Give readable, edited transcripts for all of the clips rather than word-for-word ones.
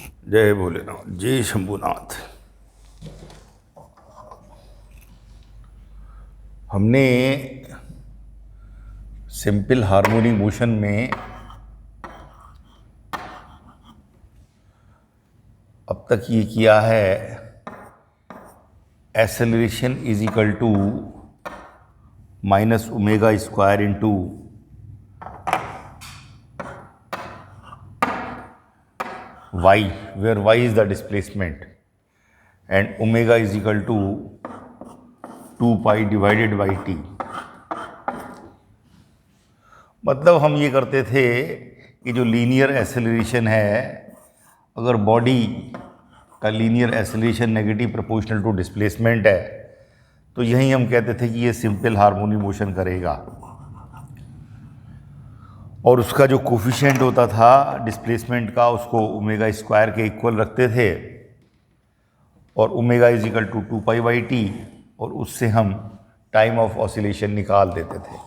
जय भोलेनाथ, जय शंभुनाथ। हमने सिंपल हार्मोनिक मोशन में अब तक ये किया है, acceleration is equal to minus omega square into y, where y is the displacement, and omega is equal to 2 pi divided by t। मतलब हम ये करते थे कि जो लीनियर एक्सेलरेशन है, अगर बॉडी का linear acceleration negative proportional to displacement है, तो यही हम कहते थे कि ये सिंपल हार्मोनिक मोशन करेगा, और उसका जो कोफिशिएंट होता था डिस्प्लेसमेंट का, उसको ओमेगा स्क्वायर के इक्वल रखते थे, और omega is equal to 2 pi by t, और उससे हम टाइम ऑफ ऑसिलेशन निकाल देते थे।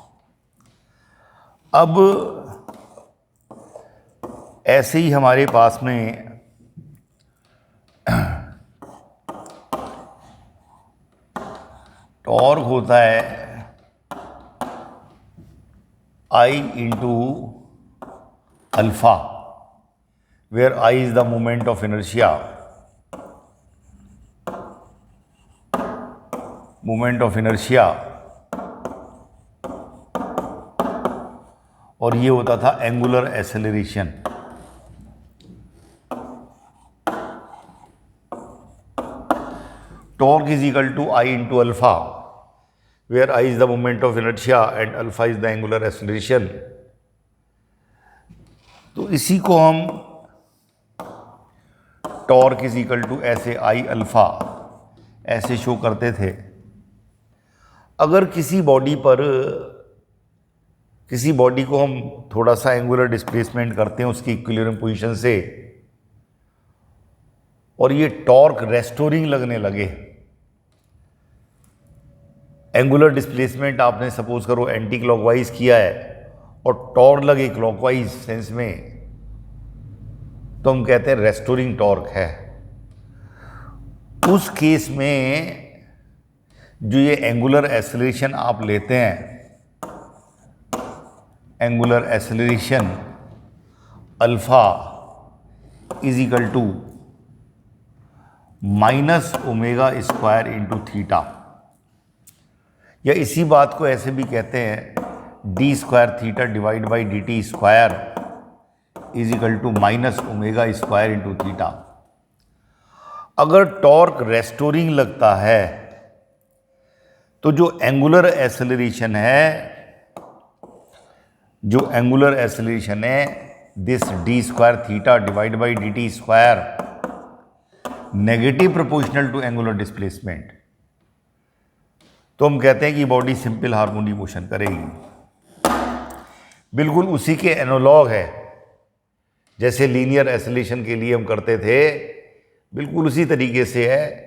अब ऐसे ही हमारे पास में टॉर्क होता है I into alpha, where I is the moment of inertia, और ये होता था angular acceleration. Torque is equal to I into alpha, where I is the moment of inertia and alpha is the angular acceleration। तो इसी को हम torque is equal to ऐसे I alpha ऐसे शो करते थे। अगर किसी बॉडी को हम थोड़ा सा एंगुलर डिस्प्लेसमेंट करते हैं उसकी इक्विलिब्रियम पोजीशन से, और ये टॉर्क रेस्टोरिंग लगने लगे, एंगुलर डिस्प्लेसमेंट आपने सपोज करो एंटी क्लॉकवाइज किया है और टॉर्क लगे क्लॉकवाइज सेंस में, तो हम कहते हैं रेस्टोरिंग टॉर्क है। उस केस में जो ये एंगुलर एक्सेलरेशन आप लेते हैं, angular acceleration alpha is equal to minus omega square into theta, या इसी बात को ऐसे भी कहते हैं D square theta divide by D T square is equal to minus omega square into theta. अगर टॉर्क रेस्टोरिंग लगता है तो जो एंगुलर एक्सेलरेशन है this d square theta divide by D T square negative proportional to angular displacement, तो हम कहते हैं कि बॉडी सिंपल हार्मोनिक मोशन करेगी। बिल्कुल उसी के एनालॉग है जैसे लीनियर एक्सेलरेशन के लिए हम करते थे, बिल्कुल उसी तरीके से है।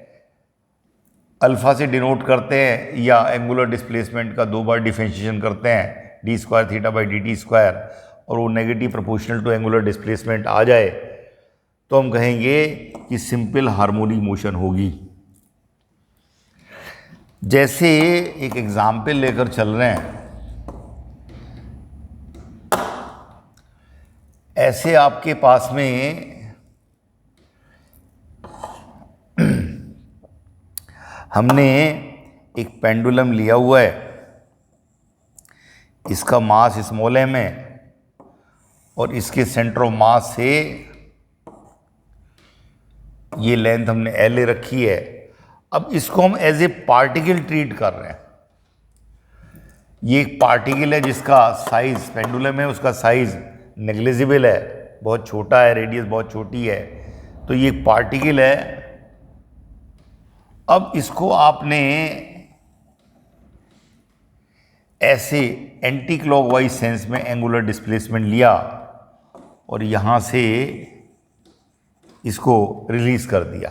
अल्फा से डिनोट करते हैं या एंगुलर डिस्प्लेसमेंट का 2 बार डिफरेंशिएशन करते हैं D square theta by D T square, और वो negative proportional to angular displacement आ जाए, तो हम कहेंगे कि सिंपल हार्मोनिक मोशन होगी। जैसे एक एग्जाम्पल लेकर चल रहे हैं, ऐसे आपके पास में हमने एक पेंडुलम लिया हुआ है, इसका मास स्मॉल m है और इसके सेंटर ऑफ मास से ये लेंथ हमने L ले रखी है। अब इसको हम एज ए पार्टिकल ट्रीट कर रहे हैं। ये एक पार्टिकल है जिसका साइज, पेंडुलम है उसका साइज नेग्लिजिबल है, बहुत छोटा है, रेडियस बहुत छोटी है, तो ये एक पार्टिकल है। अब इसको आपने ऐसे एंटी क्लॉकवाइज सेंस में एंगुलर डिस्प्लेसमेंट लिया और यहाँ से इसको रिलीज कर दिया,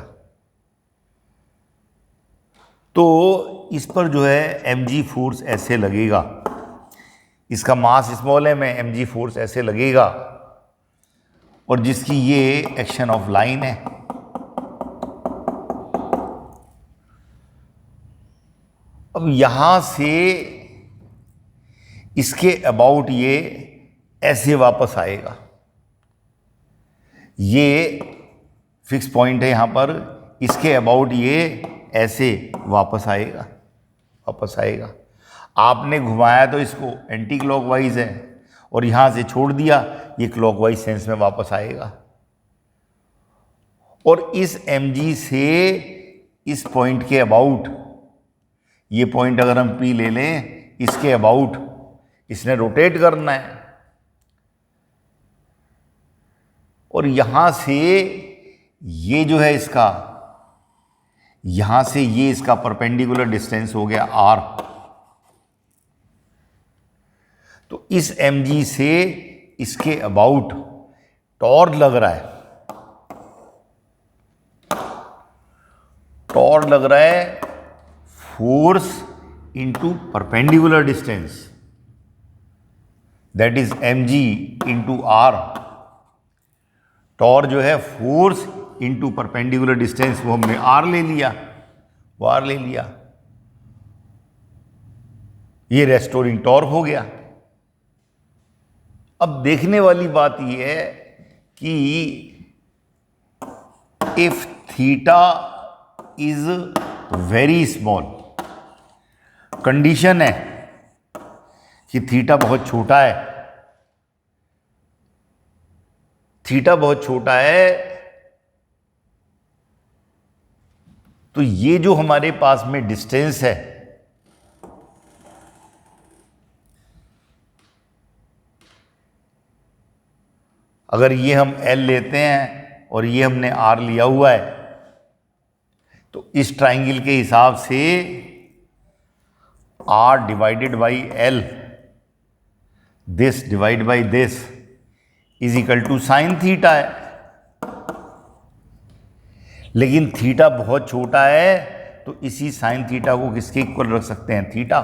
तो इस पर जो है mg फोर्स ऐसे लगेगा। इसका मास स्मॉल है, में mg फोर्स ऐसे लगेगा और जिसकी ये एक्शन ऑफ लाइन है। अब यहां से इसके अबाउट ये ऐसे वापस आएगा, ये फिक्स पॉइंट है यहां पर, इसके अबाउट ये ऐसे वापस आएगा। आपने घुमाया तो इसको एंटी क्लॉकवाइज है और यहां से छोड़ दिया, ये क्लॉकवाइज सेंस में वापस आएगा। और इस mg से इस पॉइंट के अबाउट, ये पॉइंट अगर हम P ले लें, इसके अबाउट इसने रोटेट करना है और यहां से ये जो है इसका, यहां से ये इसका परपेंडिकुलर डिस्टेंस हो गया r। तो इस mg से इसके अबाउट टॉर्क लग रहा है, force into perpendicular distance, that is mg into r। Torque जो है फोर्स इंटू परपेंडिकुलर डिस्टेंस, वो हमने r ले लिया, ये रेस्टोरिंग टॉर्क हो गया। अब देखने वाली बात यह है कि if theta is very small, condition है कि थीटा बहुत छोटा है, तो ये जो हमारे पास में डिस्टेंस है, अगर ये हम L लेते हैं और ये हमने R लिया हुआ है, तो इस ट्राइंगल के हिसाब से R divided by L, this divide by this is equal to sine theta है। लेकिन थीटा बहुत छोटा है, तो इसी साइन थीटा को किसके इक्वल रख सकते हैं, थीटा।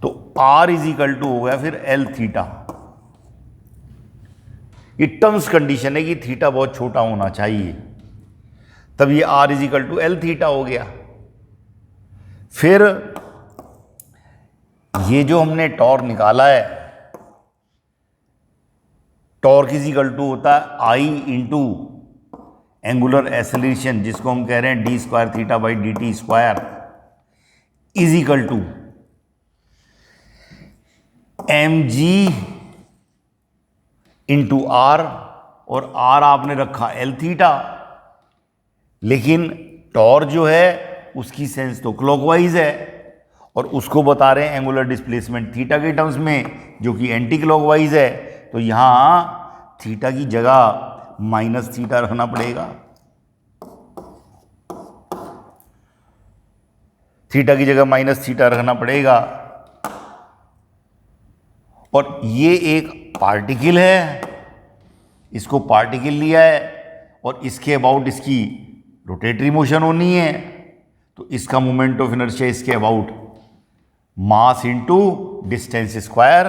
तो R इज इक्वल टू हो गया फिर L थीटा। ये टर्म्स कंडीशन है कि थीटा बहुत छोटा होना चाहिए, तब ये R is equal to L theta हो गया। फिर ये जो हमने टॉर्क निकाला है, टॉर्क इज इक्वल टू होता है I इंटू एंगुलर एक्सेलरेशन, जिसको हम कह रहे हैं D square theta by D T square, is equal to mg into R, और R आपने रखा L थीटा, लेकिन टॉर्क जो है उसकी सेंस तो क्लॉकवाइज है और उसको बता रहे हैं एंगुलर डिस्प्लेसमेंट थीटा के टर्म्स में, जो कि एंटी क्लॉकवाइज है। तो यहां थीटा की जगह माइनस थीटा रखना पड़ेगा, और ये एक पार्टिकल है, इसको पार्टिकल लिया है और इसके अबाउट इसकी रोटेटरी मोशन होनी है, तो इसका मोमेंट ऑफ इनर्शिया इसके about mass into distance square.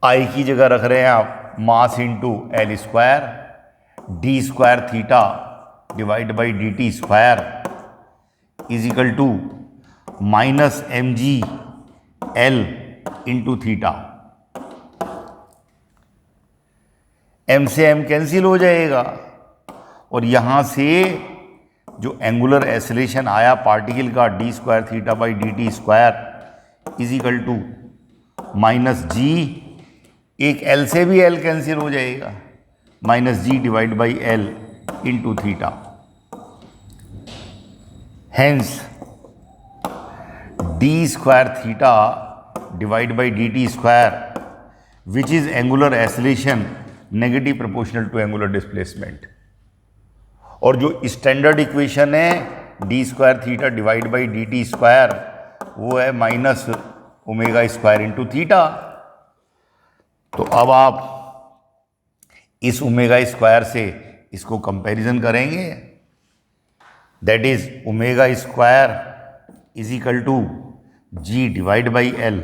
I की जगह रख रहे हैं आप mass into L square, D square theta divide by D T square is equal to minus mg L into theta. m से m कैंसिल हो जाएगा और यहां से जो एंगुलर एक्सेलरेशन आया पार्टिकल का D square theta by D T square is equal to minus G, एक L से भी L कैंसिल हो जाएगा, minus g divide by L into theta. Hence d square theta divide by D T square, which is angular acceleration negative proportional to angular displacement, और जो standard equation है d square theta divide by D T square, वो है minus omega square into theta. तो अब आप इस omega square से इसको कंपैरिजन करेंगे, that is omega square is equal to g divide by l.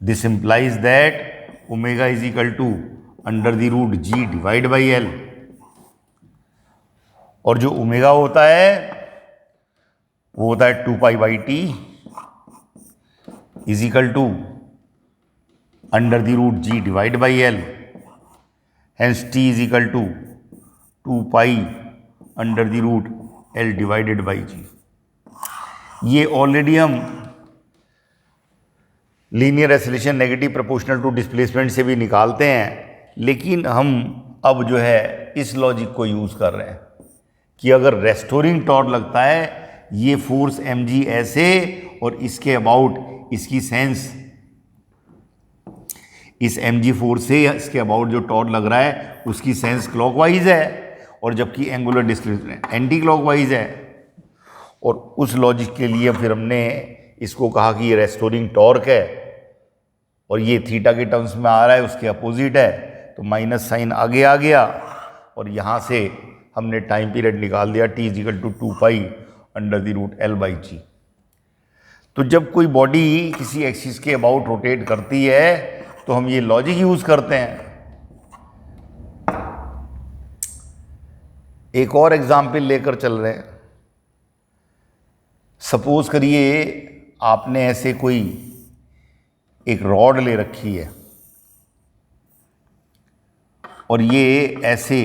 This implies that omega is equal to under the root g divide by l, और जो omega होता है वो होता है 2 pi by t is equal to under the root g divide by l, hence t is equal to 2 pi under the root l divided by g. ये already हम linear acceleration negative proportional to displacement से भी निकालते हैं, लेकिन हम अब जो है इस लॉजिक को यूज़ कर रहे हैं कि अगर रेस्टोरिंग टॉर्क लगता है, ये फोर्स mg ऐसे और इसके अबाउट इसकी सेंस, इस mg फोर्स से इसके अबाउट जो टॉर्क लग रहा है उसकी सेंस क्लॉकवाइज है, और जबकि एंगुलर डिस्प्लेसमेंट एंटी क्लॉकवाइज है। और उस लॉजिक के लिए फिर हमने इसको कहा कि ये रेस्टोरिंग टॉर्क है, और ये थीटा के टर्म्स में आ रहा है, उसके अपोजिट है, तो माइनस साइन आगे आ गया, और यहाँ से हमने टाइम पीरियड निकाल दिया t is equal to 2 pi under the root l by g. तो जब कोई बॉडी किसी एक्सिस के अबाउट रोटेट करती है तो हम ये लॉजिक यूज करते हैं। एक और एग्जाम्पल लेकर चल रहे हैं। सपोज करिए आपने ऐसे कोई एक रॉड ले रखी है, और ये ऐसे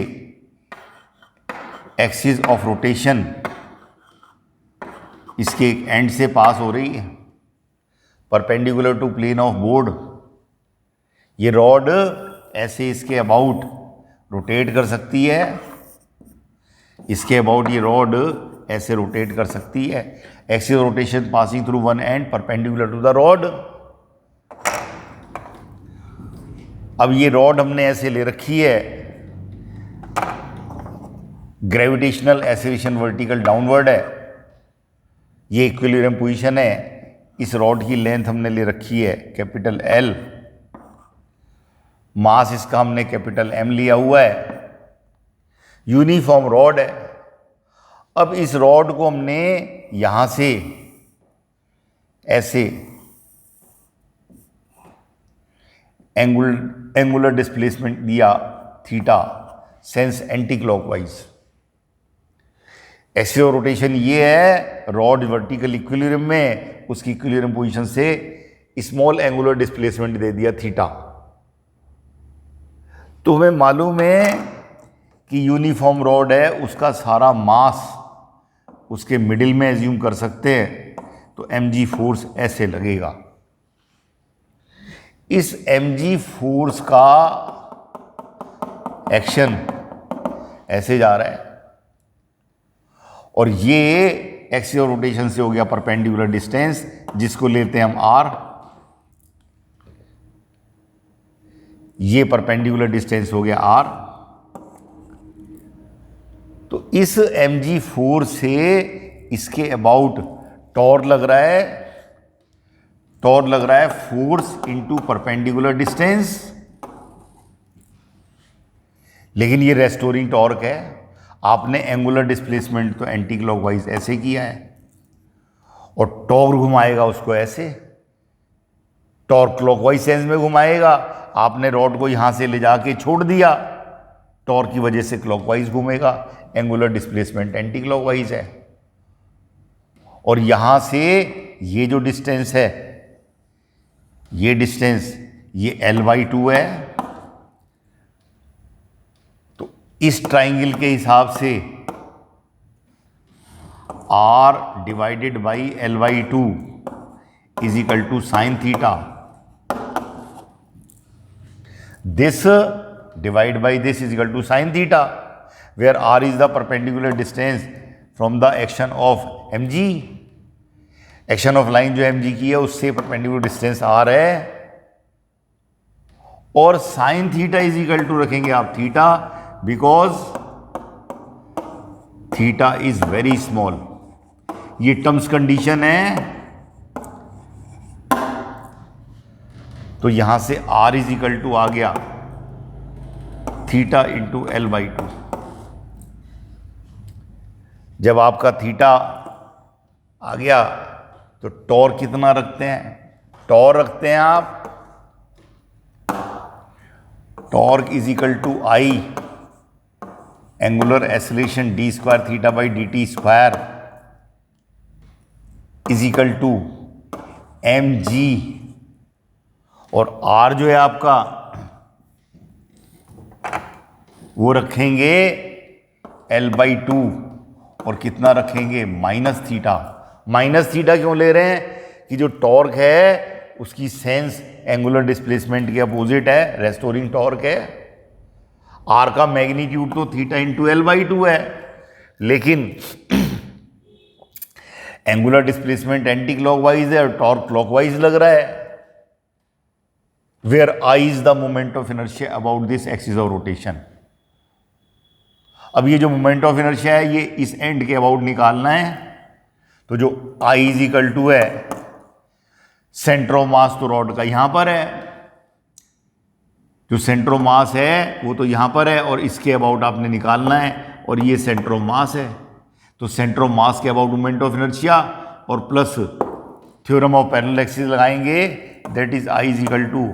एक्सिस ऑफ रोटेशन इसके एक एंड से पास हो रही है perpendicular to plane of board. ये रॉड ऐसे इसके अबाउट रोटेट कर सकती है, इसके अबाउट ये रॉड ऐसे रोटेट कर सकती है, axis rotation passing through one end perpendicular to the rod. अब ये रॉड हमने ऐसे ले रखी है, ग्रेविटेशनल एक्सेलरेशन वर्टिकल डाउनवर्ड है, ये इक्विलिब्रियम पोजीशन है। इस रॉड की लेंथ हमने ले रखी है कैपिटल एल, मास इसका हमने कैपिटल एम लिया हुआ है, यूनिफॉर्म रॉड है। अब इस रॉड को हमने यहां से ऐसे एंगुलर डिस्प्लेसमेंट दिया theta, sense anti clockwise. Axis of rotation ये है, रॉड वर्टिकल इक्विलिब्रियम में, उसकी इक्विलिब्रियम पोजीशन से स्मॉल एंगुलर डिस्प्लेसमेंट दे दिया थीटा। तो हमें मालूम है कि यूनिफॉर्म रॉड है, उसका सारा मास उसके मिडिल में एज्यूम कर सकते हैं, तो mg फोर्स ऐसे लगेगा। इस mg फोर्स का एक्शन ऐसे जा रहा है, और ये एक्सिस ऑफ रोटेशन से हो गया परपेंडिकुलर डिस्टेंस, जिसको लेते हैं हम r। ये परपेंडिकुलर डिस्टेंस हो गया r। तो इस mg फोर्स से इसके अबाउट टॉर्क लग रहा है, टॉर्क लग रहा है फोर्स इनटू परपेंडिकुलर डिस्टेंस, लेकिन ये रेस्टोरिंग टॉर्क है। आपने एंगुलर डिस्प्लेसमेंट तो एंटी क्लॉकवाइज ऐसे किया है, और टॉर्क घुमाएगा उसको ऐसे, टॉर्क क्लॉकवाइज सेंस में घुमाएगा। आपने रॉड को यहां से ले जाके छोड़ दिया, टॉर्क की वजह से क्लॉकवाइज घूमेगा, एंगुलर डिस्प्लेसमेंट एंटी क्लॉकवाइज है। और यहां से ये जो डिस्टेंस है, ये डिस्टेंस ये L/2 है। तो इस ट्राइंगल के हिसाब से R divided by L/2 is equal to sine theta. This divide by this is equal to sine theta, where R is the perpendicular distance from the action of mg। Action of line जो mg की है उससे perpendicular distance r है, और sine theta is equal to रखेंगे आप theta, because theta is very small. ये terms condition है, तो यहां से r इज इक्वल टू आ गया थीटा इंटू L/2। जब आपका थीटा आ गया तो टॉर्क कितना रखते हैं? टॉर्क रखते हैं आप torque is equal to I angular acceleration d square theta by D T square is equal to m g, और आर जो है आपका वो रखेंगे एल बाई टू, और कितना रखेंगे माइनस थीटा। माइनस थीटा क्यों ले रहे हैं कि जो टॉर्क है उसकी सेंस एंगुलर डिस्प्लेसमेंट के अपोजिट है, रेस्टोरिंग टॉर्क है। आर का मैग्नीट्यूड तो theta into L by to है, लेकिन एंगुलर डिस्प्लेसमेंट एंटी क्लॉकवाइज है और टॉर्क क्लॉकवाइज लग रहा है। Where I is the moment of inertia about this axis of rotation. अब ये जो मोमेंट ऑफ इनर्शिया है ये इस एंड के अबाउट निकालना है, तो जो आई इज इक्वल टू है सेंटर ऑफ मास तो रॉड का यहां पर है, जो सेंटर ऑफ मास है वो तो यहां पर है, और इसके अबाउट आपने निकालना है, और ये सेंटर ऑफ मास है। तो सेंटर ऑफ मास के अबाउट मोमेंट ऑफ इनर्शिया और plus theorem of parallel axis लगाएंगे, that is I is equal to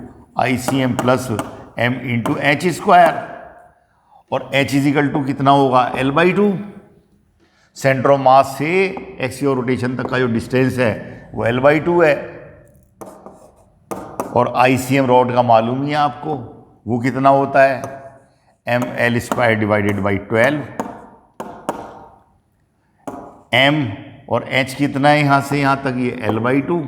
I c m plus m into h square, और एच इज इक्वल टू कितना होगा l by two. Centre of mass से axial rotation तक का जो distance है वो एल बाई टू है, और ICM रॉड का मालूम ही है आपको, वो कितना होता है m l square divided by 12। M और एच कितना है यहां से यहां तक, ये l by two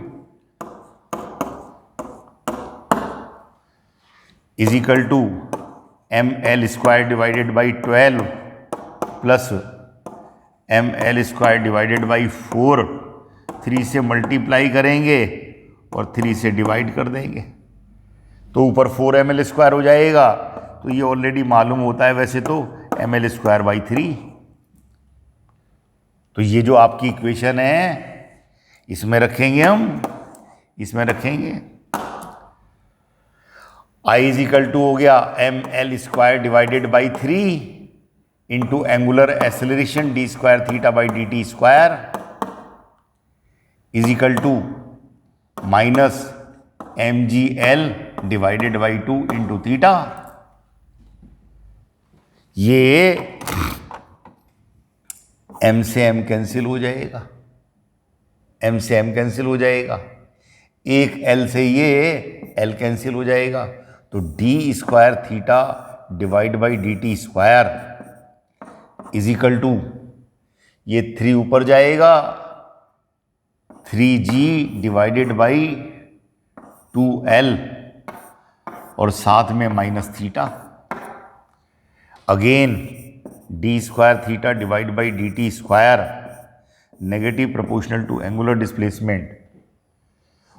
is equal to m l square divided by 12 plus m l square divided by 4। 3 से मल्टीप्लाई करेंगे और 3 से डिवाइड कर देंगे, तो ऊपर 4 एम एल स्क्वायर हो जाएगा। तो ये ऑलरेडी मालूम होता है वैसे तो एम एल स्क्वायर बाई 3। तो ये जो आपकी इक्वेशन है इसमें रखेंगे हम, इसमें रखेंगे आई इज इक्वल टू हो गया m l square divided by 3 into angular acceleration d square theta by D T square is equal to minus m g l divided by 2 into theta. ये एम से एम कैंसिल हो जाएगा, M से m cancel हो जाएगा, एक L से ये एल कैंसिल हो जाएगा, तो d square theta divide by D T square is equal to ये 3 ऊपर जाएगा 3g डिवाइडेड बाई 2l और साथ में minus theta, again d square theta divide by D T square negative proportional to angular displacement,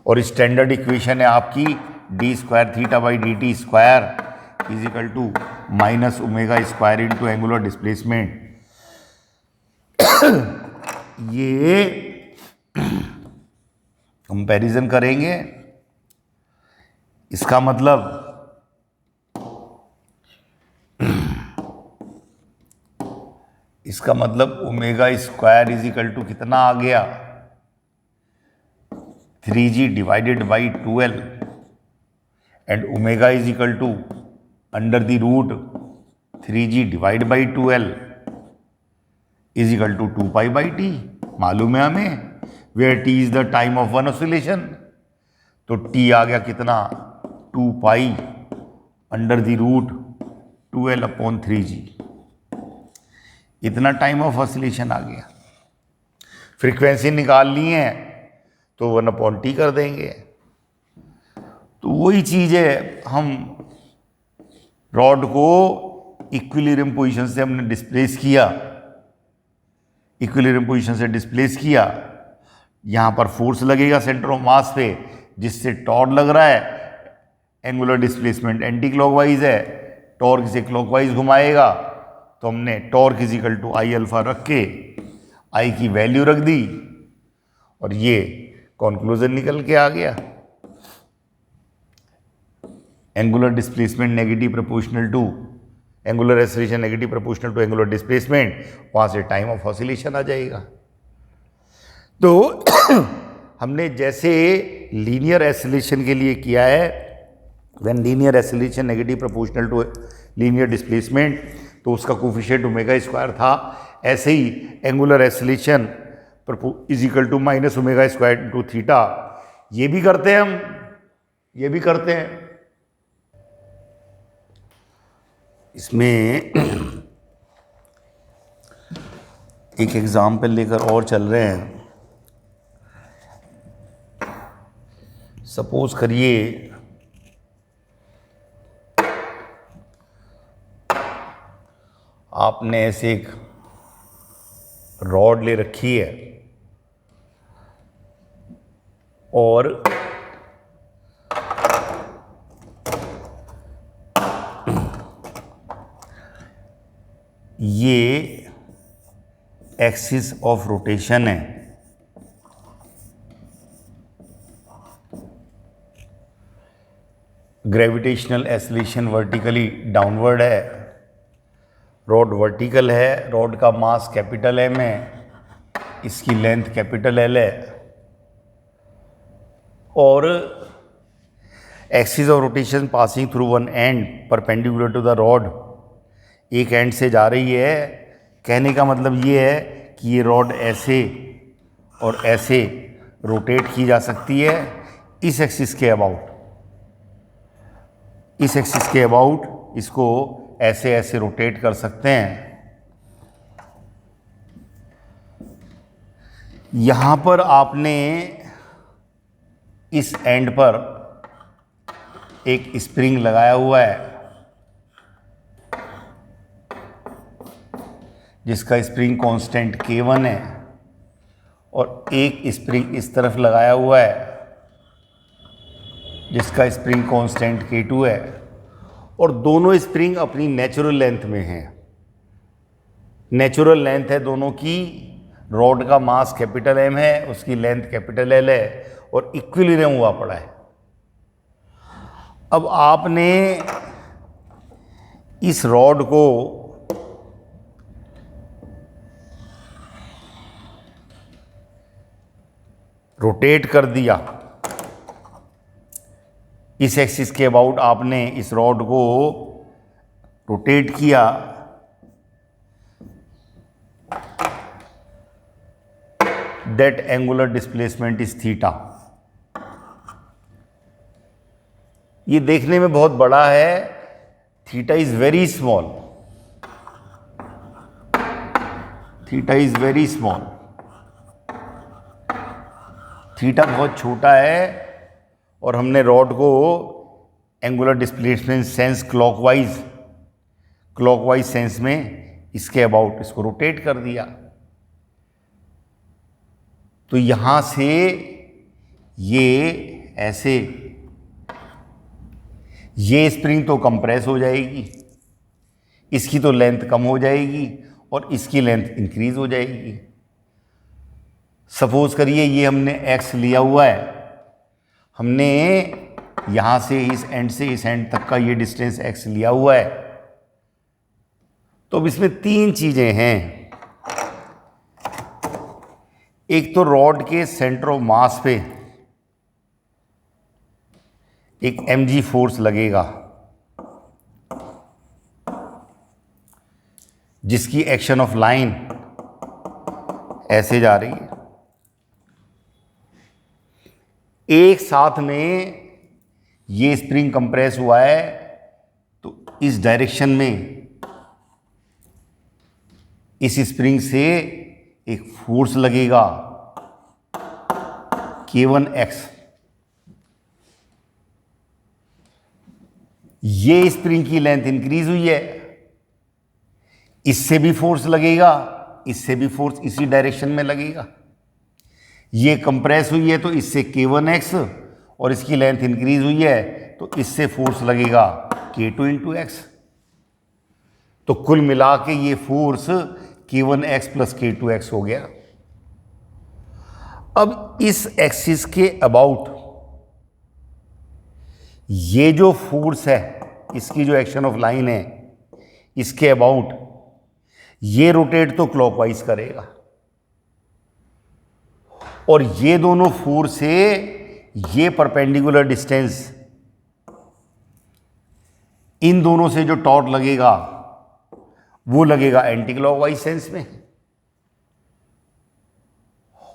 और standard equation है आपकी d square theta by D T square is equal to minus omega square into angular displacement. ये comparison करेंगे, इसका मतलब omega square is equal to कितना आ गया 3g divided by 2l and omega is equal to under the root 3g divide by 2l is equal to 2 pi by t. मालूम है हमें where t is the time of one oscillation, तो t आ गया कितना 2 pi under the root 2l upon 3g, इतना time of oscillation आ गया। Frequency निकालनी है तो 1 अपॉन टी कर देंगे। तो वही चीज़ है, हम रॉड को इक्विलिब्रियम पोजीशन से हमने डिस्प्लेस किया, इक्विलिब्रियम पोजीशन से डिस्प्लेस किया, यहाँ पर फोर्स लगेगा सेंटर ऑफ मास पे जिससे टॉर्क लग रहा है, एंगुलर डिस्प्लेसमेंट एंटी क्लॉकवाइज है, टॉर्क से क्लॉकवाइज घुमाएगा, तो हमने torque is equal to I alpha रख के आई की वैल्यू रख दी और ये कॉन्क्लूजन निकल के आ गया। Angular displacement negative proportional to angular acceleration negative proportional to angular displacement, वहां से टाइम ऑफ ऑसिलेशन आ जाएगा। तो हमने जैसे लीनियर एक्सेलरेशन के लिए किया है when linear acceleration negative proportional to linear displacement, तो उसका कोफिशिएंट ओमेगा स्क्वायर था। ऐसे ही angular acceleration is equal to minus omega square into theta. ये भी करते हैं हम, ये भी करते हैं। इसमें एक एग्जाम्पल लेकर और चल रहे हैं। सपोज करिए आपने ऐसे एक रॉड ले रखी है और ये एक्सिस ऑफ रोटेशन है। ग्रेविटेशनल एक्सीलरेशन वर्टिकली डाउनवर्ड है, रॉड वर्टिकल है, रॉड का मास कैपिटल एम है, इसकी लेंथ कैपिटल एल है, और axis of rotation passing through one end perpendicular to the rod, एक एंड से जा रही है। कहने का मतलब ये है कि ये रॉड ऐसे और ऐसे रोटेट की जा सकती है इस एक्सिस के अबाउट, इस एक्सिस के अबाउट इसको ऐसे ऐसे रोटेट कर सकते हैं। यहाँ पर आपने इस एंड पर एक स्प्रिंग लगाया हुआ है जिसका स्प्रिंग कांस्टेंट K1 है, और एक स्प्रिंग इस तरफ लगाया हुआ है जिसका स्प्रिंग कांस्टेंट K2 है, और दोनों स्प्रिंग अपनी नेचुरल लेंथ में हैं। नेचुरल लेंथ है दोनों की, रॉड का मास कैपिटल एम है, उसकी लेंथ कैपिटल एल है, और इक्विलिब्रियम हुआ पड़ा है। अब आपने इस रॉड को रोटेट कर दिया, इस एक्सिस के अबाउट आपने इस रॉड को रोटेट किया, that angular displacement is theta. ये देखने में बहुत बड़ा है, theta is very small, theta is very small, theta बहुत छोटा है, और हमने रॉड को angular displacement sense clockwise sense में इसके अबाउट इसको रोटेट कर दिया। तो यहां से ये ऐसे, ये स्प्रिंग तो कंप्रेस हो जाएगी, इसकी तो लेंथ कम हो जाएगी और इसकी लेंथ इंक्रीज हो जाएगी। सपोज करिए ये हमने x लिया हुआ है, हमने यहां से इस एंड से इस एंड तक का ये डिस्टेंस x लिया हुआ है। तो अब इसमें तीन चीजें हैं। एक तो रॉड के सेंटर ऑफ मास पे एक mg फोर्स लगेगा जिसकी एक्शन ऑफ लाइन ऐसे जा रही है। एक साथ में ये स्प्रिंग कंप्रेस हुआ है तो इस डायरेक्शन में इस स्प्रिंग से एक फोर्स लगेगा K1x। ये स्प्रिंग की लेंथ इंक्रीज हुई है, इससे भी फोर्स लगेगा, इससे भी फोर्स इसी डायरेक्शन में लगेगा। ये कंप्रेस हुई है तो इससे K1x, और इसकी लेंथ इंक्रीज हुई है तो इससे फोर्स लगेगा K2 इंटू एक्स। तो कुल मिला के ये फोर्स K1x प्लस K2x हो गया। अब इस एक्सिस के अबाउट ये जो फोर्स है, इसकी जो एक्शन ऑफ लाइन है, इसके अबाउट ये रोटेट तो क्लॉकवाइज करेगा, और ये दोनों फोर्स से ये परपेंडिकुलर डिस्टेंस इन दोनों से जो टॉर्क लगेगा वो लगेगा एंटी क्लॉकवाइज सेंस में,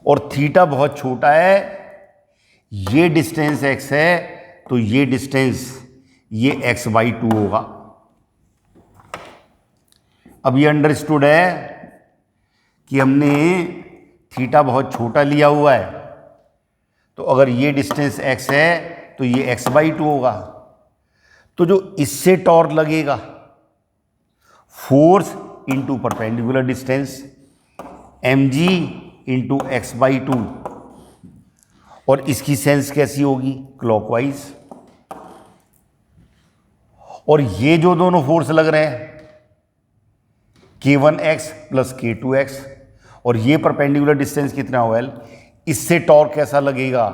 और थीटा बहुत छोटा है, ये डिस्टेंस x है, तो ये डिस्टेंस ये x/2 होगा। अब ये अंडरस्टूड है कि हमने थीटा बहुत छोटा लिया हुआ है, तो अगर ये डिस्टेंस x है तो ये x/2 होगा। तो जो इससे टॉर्क लगेगा, force into perpendicular distance mg into x/2, और इसकी सेंस कैसी होगी, क्लॉकवाइज। और ये जो दोनों फोर्स लग रहे हैं k1x प्लस k2x, और ये परपेंडिकुलर डिस्टेंस कितना होगा l, इससे टॉर्क कैसा लगेगा,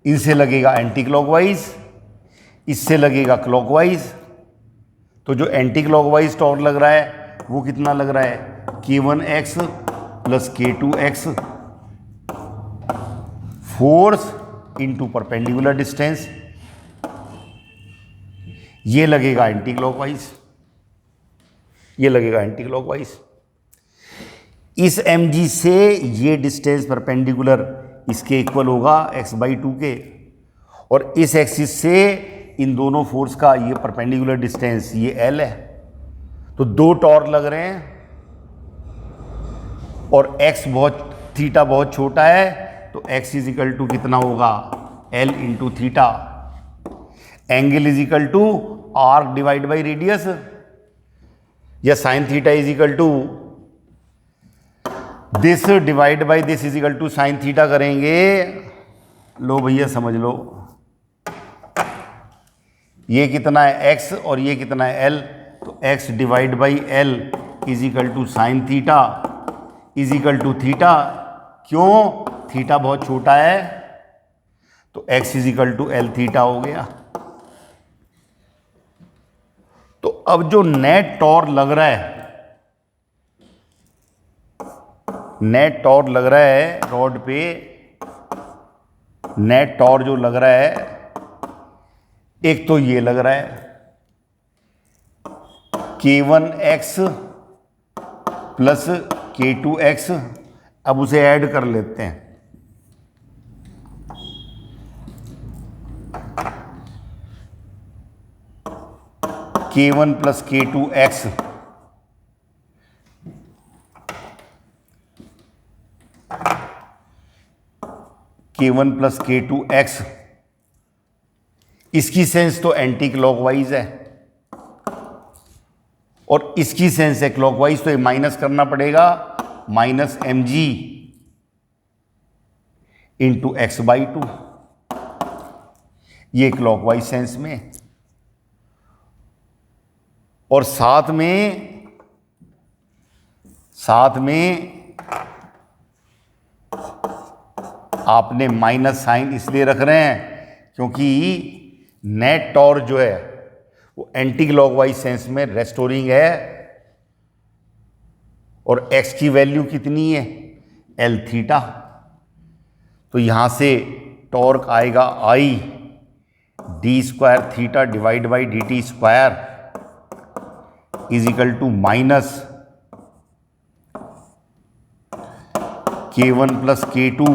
इनसे लगेगा एंटी क्लॉकवाइज, इससे लगेगा क्लॉकवाइज। तो जो एंटी क्लॉकवाइज टॉर्क लग रहा है वो कितना लग रहा है, k1x plus k2x, force into perpendicular distance, ये लगेगा एंटी क्लॉकवाइज, ये लगेगा एंटी क्लॉकवाइज। इस mg से ये डिस्टेंस परपेंडिकुलर इसके इक्वल होगा x/2 के, और इस एक्सिस से इन दोनों फोर्स का ये परपेंडिकुलर डिस्टेंस ये l है। तो दो टॉर्क लग रहे हैं, और थीटा बहुत छोटा है, तो x इज इक्वल टू कितना होगा, l into theta. Angle is equal to arc divide by radius, या sine theta is equal to this divide by this is equal to sine theta करेंगे। लो भैया समझ लो, ये कितना है x और ये कितना है l, तो x divide by l is equal to sine theta is equal to theta. क्यों, थीटा बहुत छोटा है, तो x is equal to l theta हो गया। तो अब जो नेट टॉर्क लग रहा है, नेट टॉर्क लग रहा है रॉड पे, नेट टॉर्क जो लग रहा है, एक तो ये लग रहा है k1x प्लस k2x, अब उसे ऐड कर लेते हैं। k1 plus k2x, k1 plus k2x, इसकी सेंस तो एंटी क्लॉकवाइज है, और इसकी सेंस है क्लॉकवाइज, तो ये माइनस करना पड़ेगा, माइनस mg इंटू x/2, ये क्लॉकवाइज सेंस में। और साथ में आपने माइनस साइन इसलिए रख रहे हैं क्योंकि नेट टॉर्क जो है वो एंटी क्लॉकवाइज सेंस में रेस्टोरिंग है, और x की वैल्यू कितनी है, l थीटा। तो यहां से टॉर्क आएगा I d² theta divide by dt² is equal to minus k1 plus k2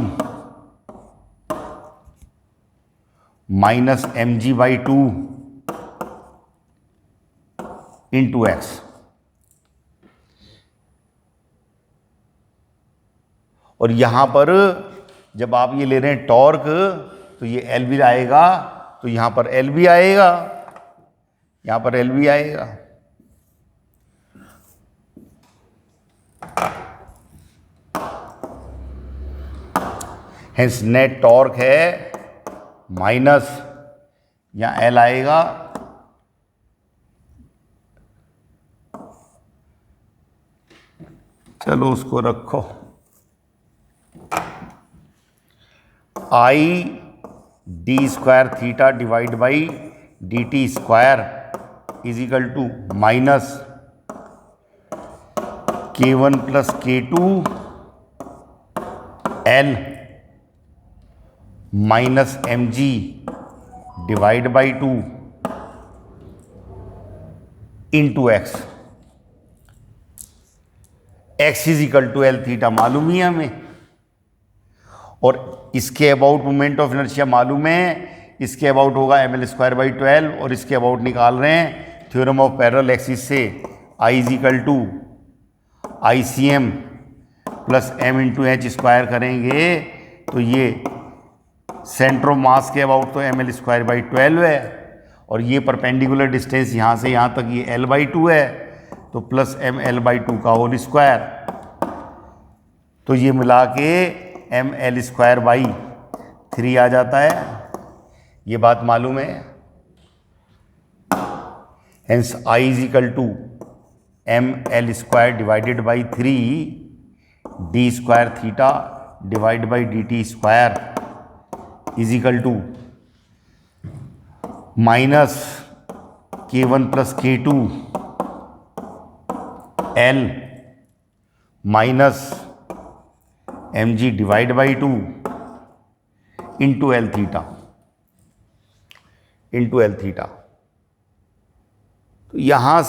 minus mg/2 into x। और यहां पर जब आप ये ले रहे हैं टॉर्क, तो ये L भी आएगा, तो यहां पर L भी आएगा, यहां पर L भी आएगा। हेंस नेट टॉर्क है माइनस, यहां L आएगा, चलो उसको रखो, I d² theta divide by dt² is equal to minus k1 plus k2 L minus mg divide by 2 into x, x is equal to l theta मालूम ही है हमें, और इसके अबाउट मोमेंट ऑफ इनर्शिया मालूम है, इसके अबाउट होगा ml²/12, और इसके अबाउट निकाल रहे हैं थ्योरम ऑफ पैरेलल एक्सिस से, I is equal to ICM plus m into h square करेंगे तो ये सेंटर ऑफ मास के अबाउट तो ml²/12 है, और ये परपेंडिकुलर डिस्टेंस यहाँ से यहाँ तक ये l/2 है, तो प्लस ml/2 का होल स्क्वायर, तो ये मिला के ml²/3 आ जाता है। ये बात मालूम है, hence I is equal to ml² divided by 3 d² theta divide by dt square is equal to minus k1 plus k2 L minus mg divide by 2 into L theta, into L theta. तो यहां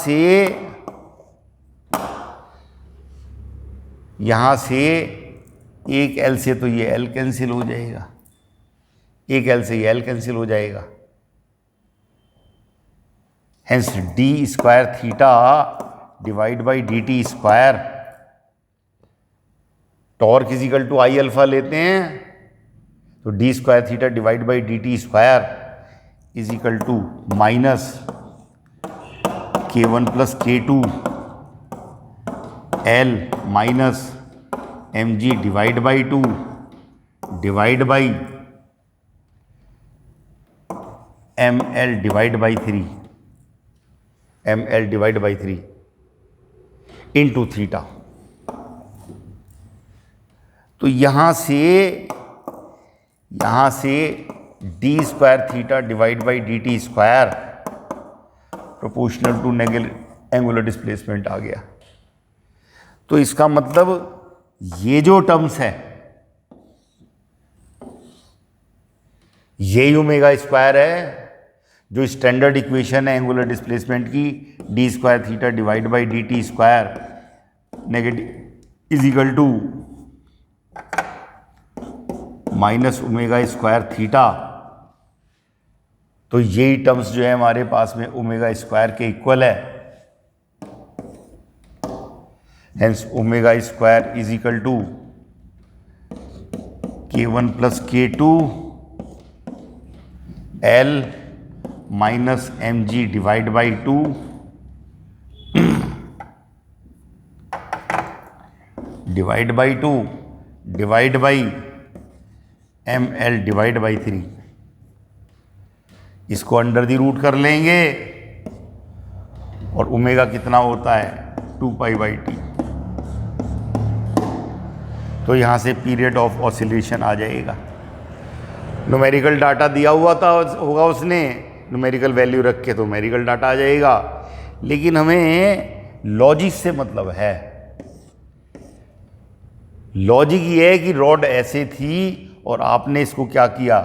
से एक L से तो ये L cancel हो जाएगा, एक L से ये L कैंसिल हो जाएगा, hence d² theta divide by dt square, torque is equal to I alpha लेते हैं तो d² theta divide by dt square is equal to minus k1 plus k2 L minus mg divide by 2 divide by ml divide by 3, ml divide by 3 into theta. तो यहां से d² theta divide by dt square proportional to angular displacement आ गया। तो इसका मतलब ये जो टर्म्स है ये ओमेगा स्क्वायर है, जो स्टैंडर्ड इक्वेशन है एंगुलर डिस्प्लेसमेंट की, d² theta divide by dt square negative is equal to minus ओमेगा² थीटा। तो यही टर्म्स जो है हमारे पास में ओमेगा² के इक्वल है, हेंस ओमेगा² is equal to k1 plus k2 L minus mg divide by 2 divide by 2 divide by ml divide by 3। इसको अंडर द रूट कर लेंगे और ओमेगा कितना होता है 2π/t। तो यहाँ से पीरियड ऑफ ऑसिलेशन आ जाएगा। न्यूमेरिकल डाटा दिया हुआ था होगा उसने, न्यूमेरिकल वैल्यू रख के तो न्यूमेरिकल डाटा आ जाएगा, लेकिन हमें लॉजिक से मतलब है। लॉजिक ये है कि रॉड ऐसे थी और आपने इसको क्या किया,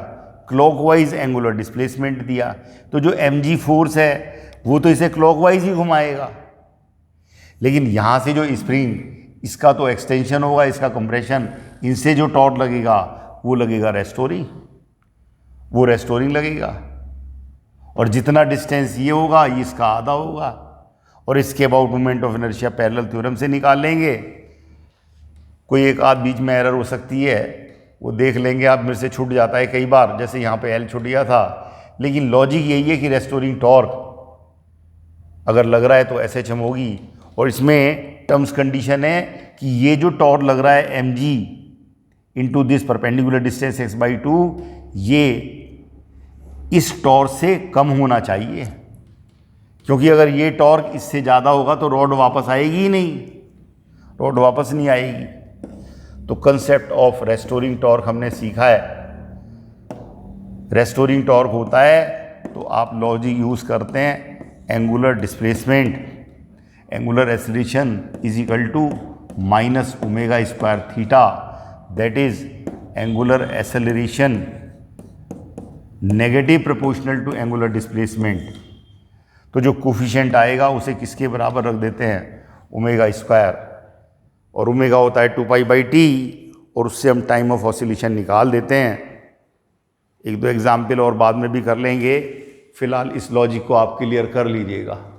क्लॉकवाइज एंगुलर डिस्प्लेसमेंट दिया, तो जो mg फोर्स है वो तो इसे क्लॉकवाइज ही घुमाएगा, लेकिन यहाँ से जो स्प्रिंग, इसका तो एक्सटेंशन होगा, इसका कंप्रेशन, इनसे जो टॉर्क लगेगा वो लगेगा रेस्टोरिंग, वो रेस्टोरिंग लगेगा, और जितना डिस्टेंस ये होगा ये इसका आधा होगा, और इसके about moment of inertia parallel theorem से निकाल लेंगे। कोई एक आध बीच में एरर हो सकती है, वो देख लेंगे आप, मेरे से छूट जाता है कई बार, जैसे यहाँ पे L छूट गया था, लेकिन लॉजिक यही है कि रेस्टोरिंग टॉर्क अगर लग रहा है तो SHM होगी, और इसमें टर्म्स कंडीशन है कि ये जो टॉर्क लग रहा है mg into this perpendicular distance x/2, ये इस टॉर्क से कम होना चाहिए, क्योंकि अगर ये टॉर्क इससे ज़्यादा होगा तो रॉड वापस आएगी ही नहीं, रॉड वापस नहीं आएगी। तो कंसेप्ट ऑफ रेस्टोरिंग टॉर्क हमने सीखा है। रेस्टोरिंग टॉर्क होता है तो आप लॉजिक यूज़ करते हैं, angular displacement, angular acceleration is equal to minus ओमेगा² theta, that is angular acceleration negative proportional to angular displacement. तो जो कोफिशिएंट आएगा उसे किसके बराबर रख देते हैं, ओमेगा स्क्वायर, और ओमेगा होता है 2π/t, और उससे हम टाइम ऑफ ऑसिलेशन निकाल देते हैं। एक दो एग्जाम्पल और बाद में भी कर लेंगे, फिलहाल इस लॉजिक को आप क्लियर कर लीजिएगा।